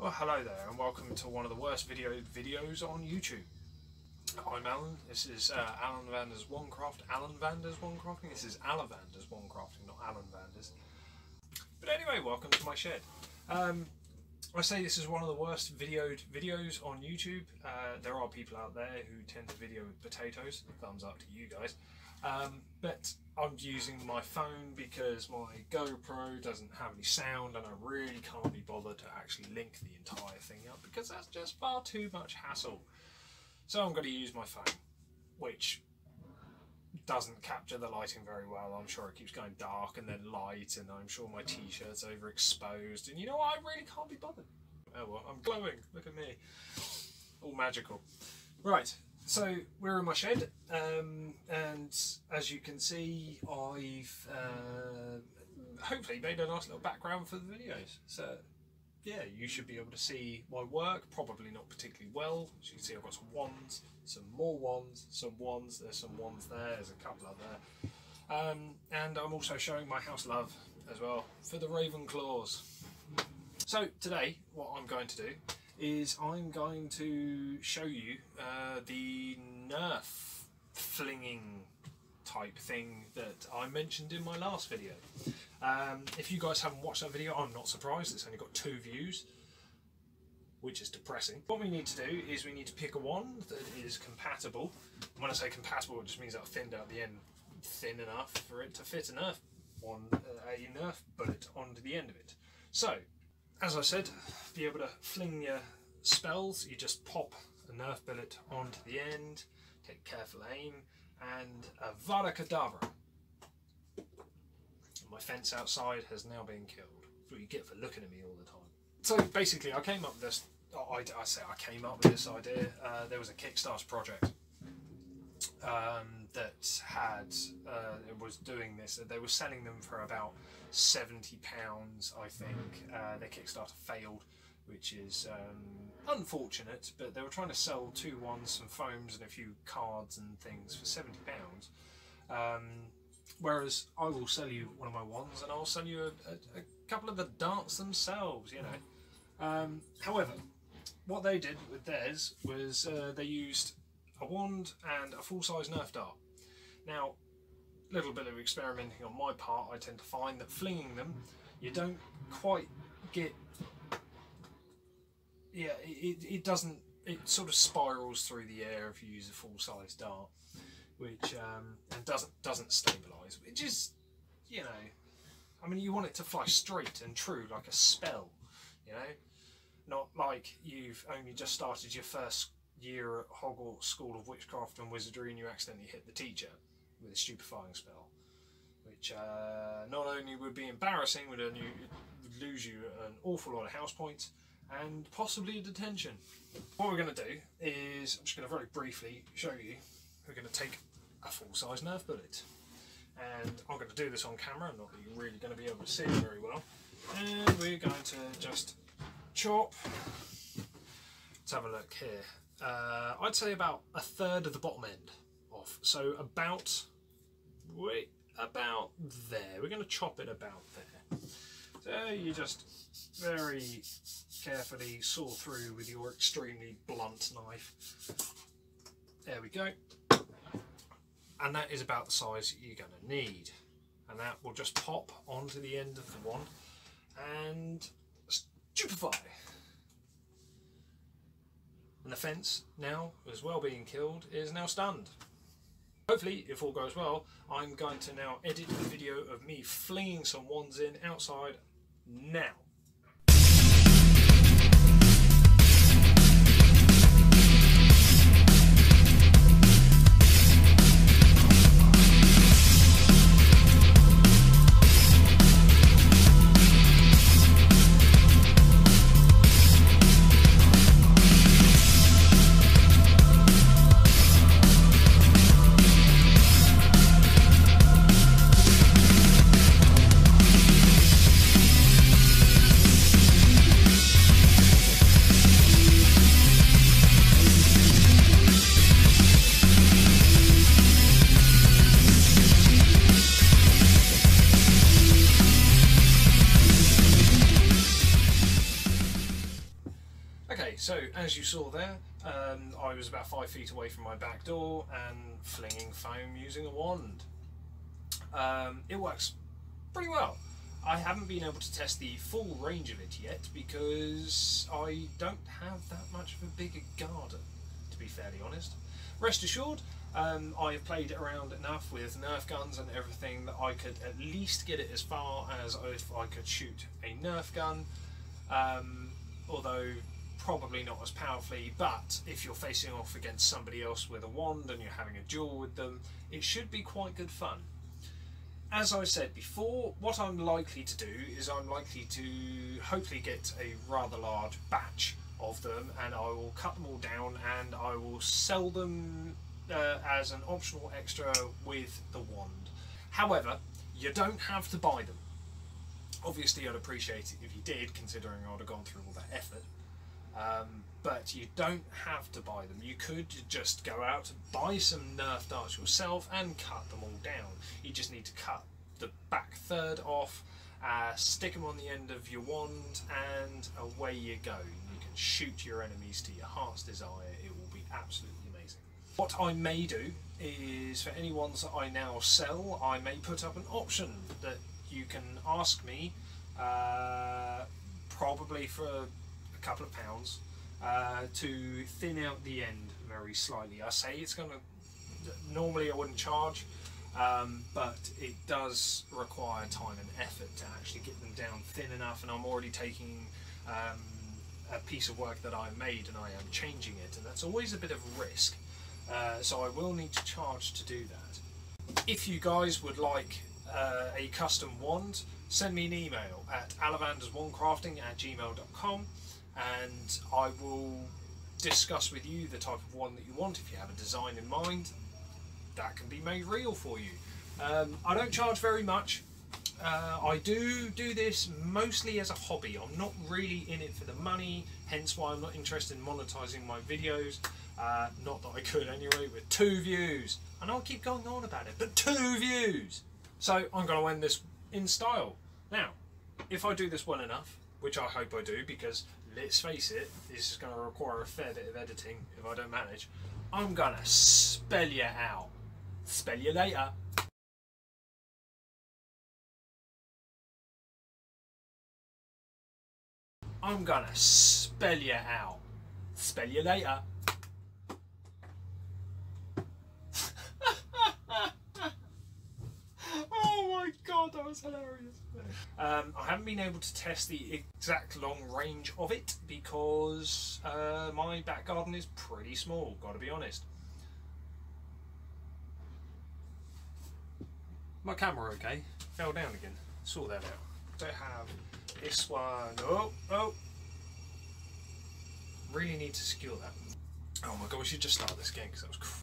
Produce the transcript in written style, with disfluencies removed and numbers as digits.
Well, hello there, and welcome to one of the worst videos on YouTube. I'm Alan. This is Alan Vanders Onecraft. Alan Vanders Onecrafting. This is Alan Vanders Onecrafting, not Alan Vanders. But anyway, welcome to my shed. I say this is one of the worst videos on YouTube. There are people out there who tend to video with potatoes. Thumbs up to you guys. But I'm using my phone because my GoPro doesn't have any sound and I really can't be bothered to actually link the entire thing up because that's just far too much hassle. So I'm going to use my phone, which doesn't capture the lighting very well. I'm sure it keeps going dark and then light, and I'm sure my t-shirt's overexposed, and you know what, I really can't be bothered. Oh well, I'm glowing, look at me, all magical. Right, so we're in my shed, and as you can see, I've hopefully made a nice little background for the videos. So yeah, you should be able to see my work, probably not particularly well. As you can see, I've got some wands, some more wands, some wands, there's some wands there, there's a couple up there. And I'm also showing my house love as well for the Ravenclaws. So today, what I'm going to do is I'm going to show you the Nerf flinging type thing that I mentioned in my last video. If you guys haven't watched that video, I'm not surprised. It's only got 2 views, which is depressing. What we need to do is we need to pick a wand that is compatible. When I say compatible, it just means that I've thinned out the end thin enough for it to fit a Nerf bullet onto the end of it. So, as I said, to be able to fling your spells, you just pop a Nerf bullet onto the end, take careful aim, and Avada Kedavra. My fence outside has now been killed. That's what you get for looking at me all the time. So basically, I came up with this. I came up with this idea. There was a Kickstarter project that had it was doing this. They were selling them for about £70, I think. Their Kickstarter failed, which is unfortunate. But they were trying to sell 2 wands, some foams, and a few cards and things for £70. Whereas I will sell you one of my wands, and I'll sell you a couple of the darts themselves, you know. However, what they did with theirs was they used a wand and a full-size Nerf dart. Now, a little bit of experimenting on my part, I tend to find that flinging them, you don't quite get... Yeah, it doesn't... It sort of spirals through the air if you use a full-size dart, which and doesn't stabilise, which is, you know, I mean, you want it to fly straight and true like a spell, you know, not like you've only just started your first year at Hogwarts School of Witchcraft and Wizardry and you accidentally hit the teacher with a stupefying spell, which not only would be embarrassing, would lose you an awful lot of house points and possibly a detention. What we're going to do is, I'm just going to very briefly show you. We're going to take a full-size Nerf bullet, and I'm going to do this on camera, not that you're really going to be able to see it very well, and we're going to just chop. Let's have a look here. I'd say about 1/3 of the bottom end off, so about there. We're going to chop it about there. So you just very carefully saw through with your extremely blunt knife. There we go. And that is about the size you're going to need. And that will just pop onto the end of the wand and stupefy. And the fence, now as well being killed, is now stunned. Hopefully, if all goes well, I'm going to now edit the video of me flinging some wands in outside now. Okay, so as you saw there, I was about 5 feet away from my back door and flinging foam using a wand. It works pretty well. I haven't been able to test the full range of it yet because I don't have that much of a bigger garden, to be fairly honest. Rest assured, I have played around enough with Nerf guns and everything that I could at least get it as far as if I could shoot a Nerf gun, although probably not as powerfully. But if you're facing off against somebody else with a wand and you're having a duel with them, it should be quite good fun. As I said before, what I'm likely to do is I'm likely to hopefully get a rather large batch of them, and I will cut them all down and I will sell them as an optional extra with the wand. However, you don't have to buy them. Obviously I'd appreciate it if you did, considering I would have gone through all that effort. But you don't have to buy them. You could just go out and buy some Nerf darts yourself and cut them all down. You just need to cut the back third off, stick them on the end of your wand, and away you go. You can shoot your enemies to your heart's desire. It will be absolutely amazing. What I may do is, for any ones that I now sell, I may put up an option that you can ask me, probably for a couple of pounds, to thin out the end very slightly. I say it's going to, normally I wouldn't charge, but it does require time and effort to actually get them down thin enough, and I'm already taking a piece of work that I made and I am changing it, and that's always a bit of risk, so I will need to charge to do that. If you guys would like a custom wand, send me an email at alavanderswandcrafting@gmail.com, and I will discuss with you the type of wand that you want. If you have a design in mind, that can be made real for you. I don't charge very much. I do this mostly as a hobby. I'm not really in it for the money, hence why I'm not interested in monetizing my videos. Not that I could anyway, with 2 views. And I'll keep going on about it, but 2 views! So I'm going to end this in style. Now, if I do this well enough, which I hope I do, because let's face it, this is going to require a fair bit of editing if I don't manage, I'm going to spell you out. Spell you later. I'm going to spell you out. Spell you later. Oh my god, that was hilarious. I haven't been able to test the exact long range of it because my back garden is pretty small, gotta be honest. My camera okay? Fell down again. Sort that out. So I have this one. Oh! Really need to secure that. Oh my god, we should just start this again because that was crazy.